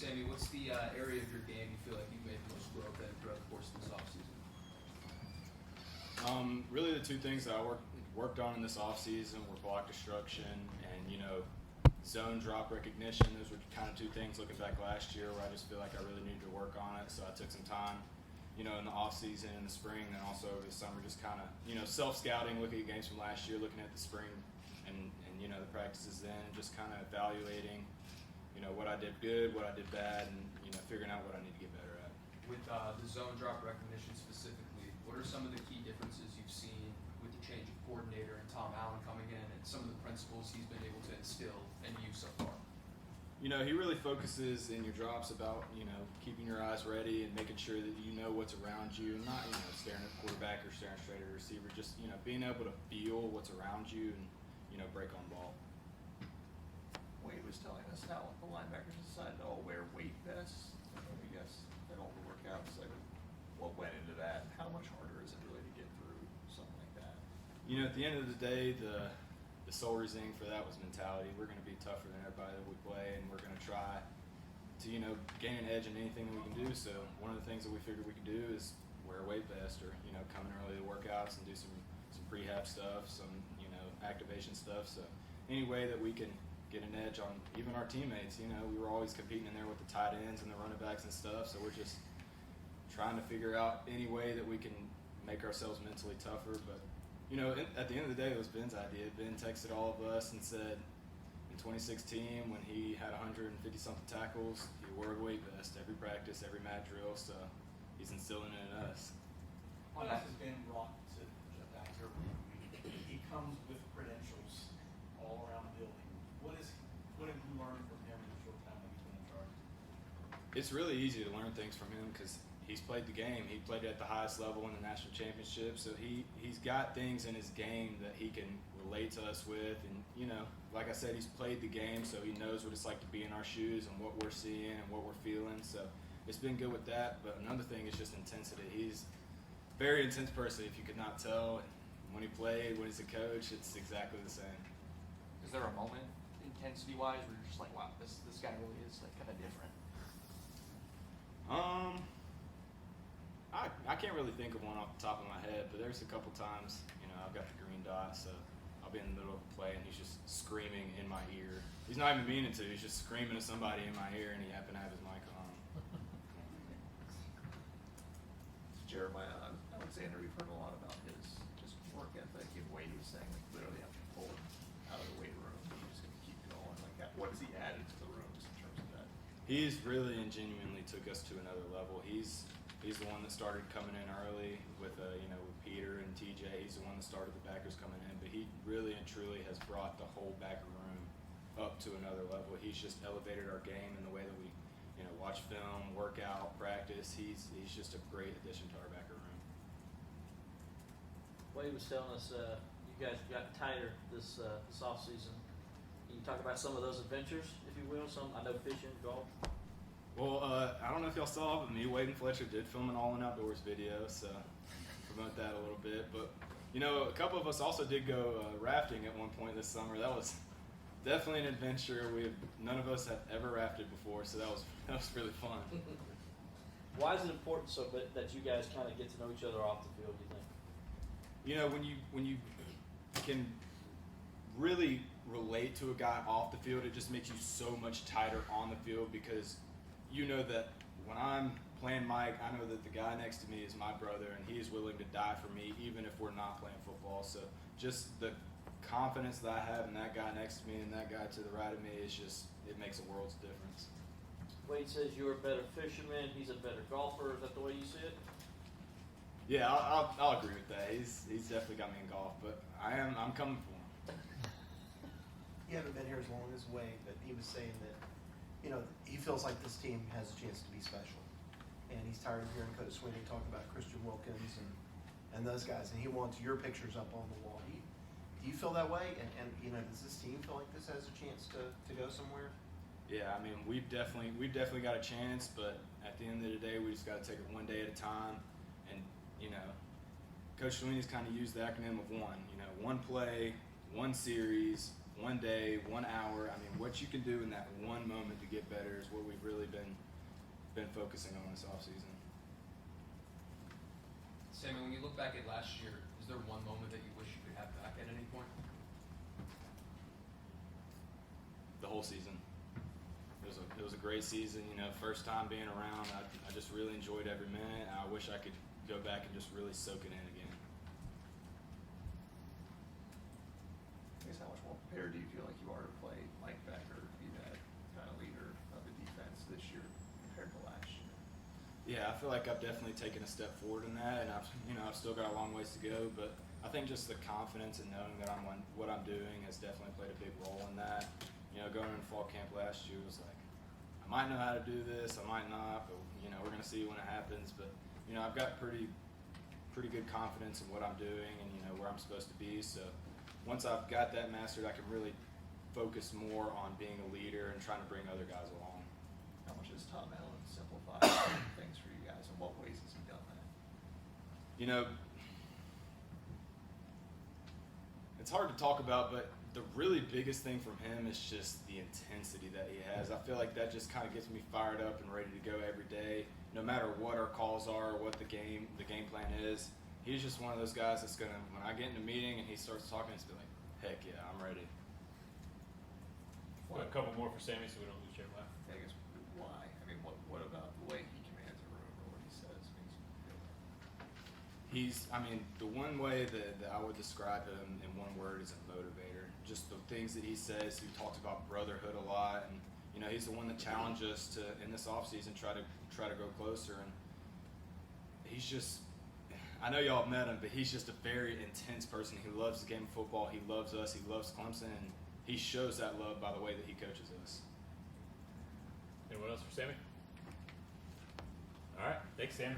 Sammy, what's the area of your game you feel like you've made the most growth in throughout the course of this offseason? Really the two things that I worked on in this offseason were block destruction and, zone drop recognition. Those were kind of two things looking back last year where I just feel like I really needed to work on it. So I took some time, in the offseason, in the spring, and also over the summer, just kind of, self-scouting, looking at games from last year, looking at the spring and the practices then, and just kind of evaluating, what I did good, what I did bad, and, figuring out what I need to get better at. With the zone drop recognition specifically, what are some of the key differences you've seen with the change of coordinator and Tom Allen coming in and some of the principles he's been able to instill and use so far? He really focuses in your drops about, keeping your eyes ready and making sure that you know what's around you and not, staring at the quarterback or staring straight at a receiver. Just, being able to feel what's around you and, break on ball. Wade was telling us how the linebackers decided to all wear weight vests. I guess at all the workouts. Like, what went into that? How much harder is it really to get through something like that? At the end of the day, the sole reasoning for that was mentality. We're going to be tougher than everybody that we play, and we're going to try to, gain an edge in anything that we can do. So one of the things that we figured we could do is wear a weight vest or, come in early to workouts and do some prehab stuff, some, activation stuff. So any way that we can get an edge on even our teammates, we were always competing in there with the tight ends and the running backs and stuff. So we're just trying to figure out any way that we can make ourselves mentally tougher. But, at the end of the day, it was Ben's idea. Ben texted all of us and said in 2016 when he had 150-something tackles, he wore a weight vest every practice, every mat drill. So he's instilling it in us. What else has been brought to back here? He comes with credentials all around the building. What have you learned from him in the short time that he's been in charge? It's really easy to learn things from him because he's played the game. He played at the highest level in the national championship, so he's got things in his game that he can relate to us with. And, like I said, he's played the game, so he knows what it's like to be in our shoes and what we're seeing and what we're feeling. So it's been good with that. But another thing is just intensity. He's a very intense person, if you could not tell. When he played, when he's a coach, it's exactly the same. Is there a moment, intensity-wise, where you're just like, wow, this guy really is like kind of different? I can't really think of one off the top of my head, but there's a couple times, I've got the green dot, so I'll be in the middle of a play and he's just screaming in my ear. He's not even meaning to, he's just screaming at somebody in my ear and he happened to have his mic on. Jeremiah Alexander, we've heard a lot about his just work ethic and Wade was saying, like, literally have to pull him out of the weight room. He's just going to keep going. Like, what has he added to the room just in terms of that? He's really and genuinely took us to another level. He's the one that started coming in early with with Peter and TJ. He's the one that started the backers coming in, but he really and truly has brought the whole backer room up to another level. He's just elevated our game in the way that we watch film, work out, practice. He's just a great addition to our backer room. Wade was telling us you guys got tighter this offseason. Can you talk about some of those adventures, if you will? Some, I know, fishing, golf. Well, I don't know if y'all saw, but me, Wade, and Fletcher did film an All In Outdoors video, so promote that a little bit. But, a couple of us also did go rafting at one point this summer. That was definitely an adventure. None of us have ever rafted before, so that was really fun. Why is it important that you guys kind of get to know each other off the field, do you think? When you can really relate to a guy off the field, it just makes you so much tighter on the field because you know that when I'm playing Mike, I know that the guy next to me is my brother and he is willing to die for me even if we're not playing football. So just the confidence that I have in that guy next to me and that guy to the right of me it makes a world's difference. Wade says you're a better fisherman, he's a better golfer. Is that the way you see it? Yeah, I'll agree with that. He's definitely got me in golf, but I'm coming for him. You haven't been here as long as Wade, but he was saying that, he feels like this team has a chance to be special. And he's tired of hearing Coach Sweeney talk about Christian Wilkins and those guys, and he wants your pictures up on the wall. Do you feel that way? And does this team feel like this has a chance to go somewhere? Yeah, I mean, we've definitely got a chance, but at the end of the day, we just got to take it one day at a time. And, Coach Sweeney's kind of used the acronym of one. One play, one series, one day, 1 hour. I mean, what you can do in that one moment to get better is what we've really been focusing on this offseason. Sammy, when you look back at last year, is there one moment that you wish you could have back at any point? The whole season. It was a great season. You know, first time being around. I just really enjoyed every minute. I wish I could go back and just really soak it in again. I guess how much more prepared do you feel like you are to play linebacker, be that kind of leader of the defense this year compared to last year? Yeah, I feel like I've definitely taken a step forward in that, and I've still got a long ways to go. But I think just the confidence and knowing that what I'm doing has definitely played a big role in that. You know, going into fall camp last year was like, I might know how to do this, I might not, but you know, we're gonna see when it happens. But you know, I've got pretty good confidence in what I'm doing and you know where I'm supposed to be. So once I've got that mastered, I can really focus more on being a leader and trying to bring other guys along. How much has Tom Allen simplified things for you guys? In what ways has he done that? You know, it's hard to talk about, but the really biggest thing from him is just the intensity that he has. I feel like that just kind of gets me fired up and ready to go every day, no matter what our calls are or what the game plan is. He's just one of those guys that's gonna, when I get in a meeting and he starts talking, it's be like, heck yeah, I'm ready. Got a couple more for Sammy so we don't lose your laugh. I guess why? I mean, what about the way he commands a room or what he says makes you feel that? I mean, the one way that I would describe him in one word is a motivator. Just the things that he says. He talks about brotherhood a lot, and you know, he's the one that challenged us to in this offseason try to go closer. And he's just, I know y'all have met him, but he's just a very intense person. He loves the game of football. He loves us. He loves Clemson, and he shows that love by the way that he coaches us. Anyone else for Sammy? All right, thanks, Sam.